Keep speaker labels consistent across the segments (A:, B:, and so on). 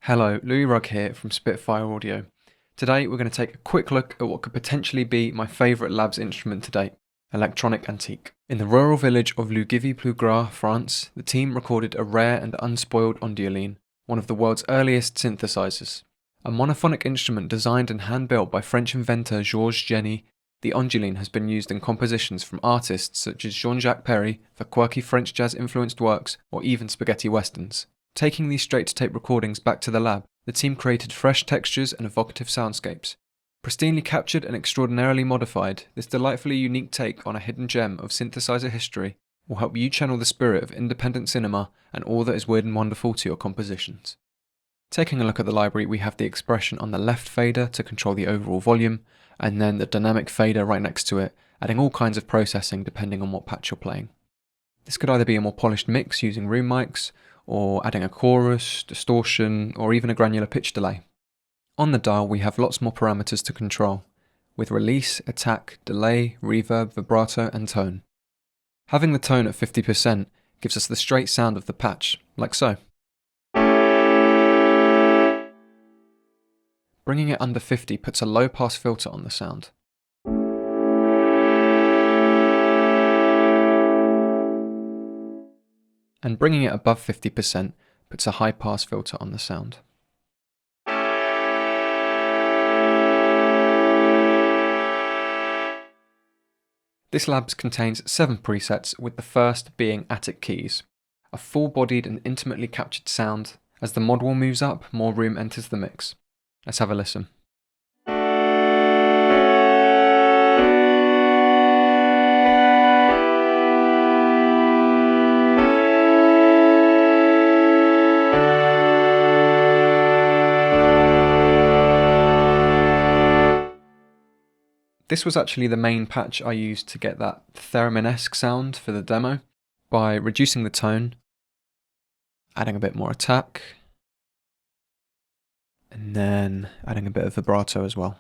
A: Hello, Louis Rugg here from Spitfire Audio. Today we're going to take a quick look at what could potentially be my favourite labs instrument to date, electronic antique. In the rural village of Lougivy-Plougras, France, the team recorded a rare and unspoiled Ondioline, one of the world's earliest synthesizers. A monophonic instrument designed and hand-built by French inventor Georges Genny, the Ondioline has been used in compositions from artists such as Jean-Jacques Perrey for quirky French jazz-influenced works or even spaghetti westerns. Taking these straight-to-tape recordings back to the lab, the team created fresh textures and evocative soundscapes. Pristinely captured and extraordinarily modified, this delightfully unique take on a hidden gem of synthesizer history will help you channel the spirit of independent cinema and all that is weird and wonderful to your compositions. Taking a look at the library, we have the expression on the left fader to control the overall volume, and then the dynamic fader right next to it, adding all kinds of processing depending on what patch you're playing. This could either be a more polished mix using room mics, or adding a chorus, distortion, or even a granular pitch delay. On the dial we have lots more parameters to control, with release, attack, delay, reverb, vibrato and tone. Having the tone at 50% gives us the straight sound of the patch, like so. Bringing it under 50 puts a low pass filter on the sound. And bringing it above 50% puts a high pass filter on the sound. This labs contains 7 presets, with the first being Attic Keys, a full-bodied and intimately captured sound. As the mod wall moves up, more room enters the mix. Let's have a listen. This was actually the main patch I used to get that theremin-esque sound for the demo, by reducing the tone, adding a bit more attack, and then adding a bit of vibrato as well.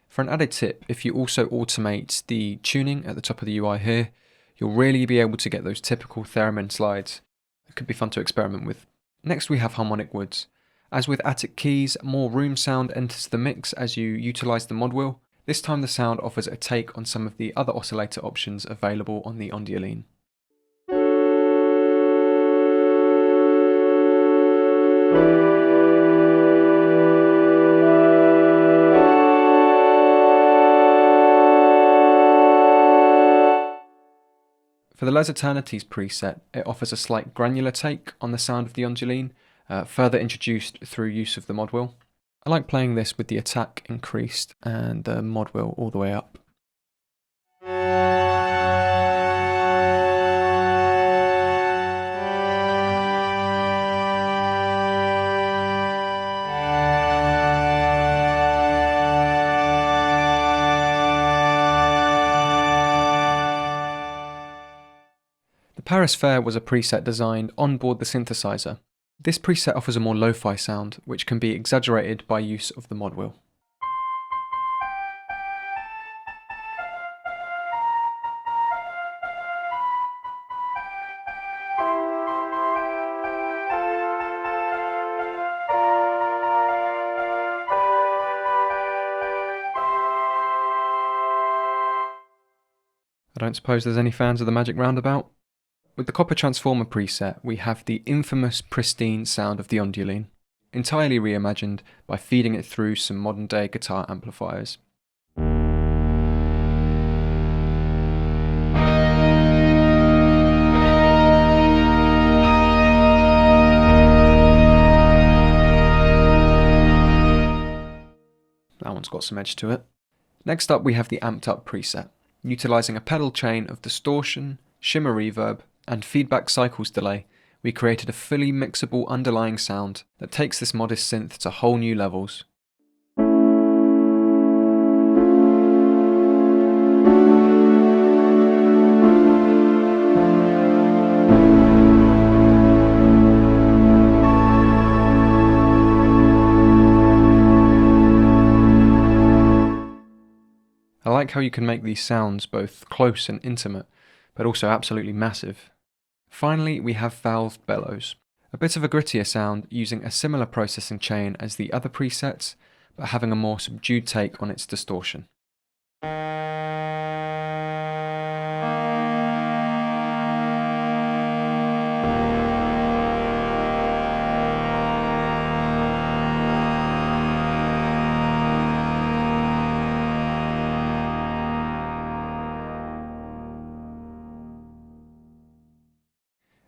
A: For an added tip, if you also automate the tuning at the top of the UI here, you'll really be able to get those typical theremin slides. It could be fun to experiment with. Next we have Harmonic Woods. As with Attic Keys, more room sound enters the mix as you utilise the mod wheel. This time the sound offers a take on some of the other oscillator options available on the Ondioline. For the Les Eternities preset, it offers a slight granular take on the sound of the Ondioline, further introduced through use of the mod wheel. I like playing this with the attack increased and the mod wheel all the way up. Paris Fair was a preset designed on board the synthesizer. This preset offers a more lo-fi sound, which can be exaggerated by use of the mod wheel. I don't suppose there's any fans of the Magic Roundabout? With the Copper Transformer preset, we have the infamous pristine sound of the Ondioline, entirely reimagined by feeding it through some modern day guitar amplifiers. That one's got some edge to it. Next up we have the Amped Up preset, utilising a pedal chain of distortion, shimmer reverb, and feedback cycles delay. We created a fully mixable underlying sound that takes this modest synth to whole new levels. like how you can make these sounds both close and intimate, but also absolutely massive. Finally, we have valved bellows. A bit of a grittier sound using a similar processing chain as the other presets, but having a more subdued take on its distortion.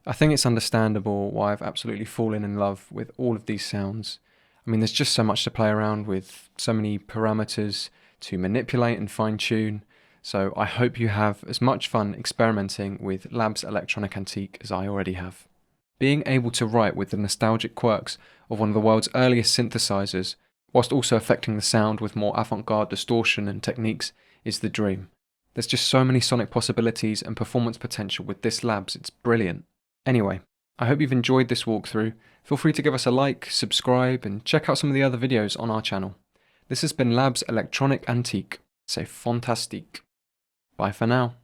A: I think it's understandable why I've absolutely fallen in love with all of these sounds. I mean, there's just so much to play around with, so many parameters to manipulate and fine-tune, so I hope you have as much fun experimenting with Labs Electronic Antique as I already have. Being able to write with the nostalgic quirks of one of the world's earliest synthesizers, whilst also affecting the sound with more avant-garde distortion and techniques, is the dream. There's just so many sonic possibilities and performance potential with this Labs, it's brilliant. Anyway, I hope you've enjoyed this walkthrough. Feel free to give us a like, subscribe, and check out some of the other videos on our channel. This has been Labs Electronic Antique. C'est fantastique. Bye for now.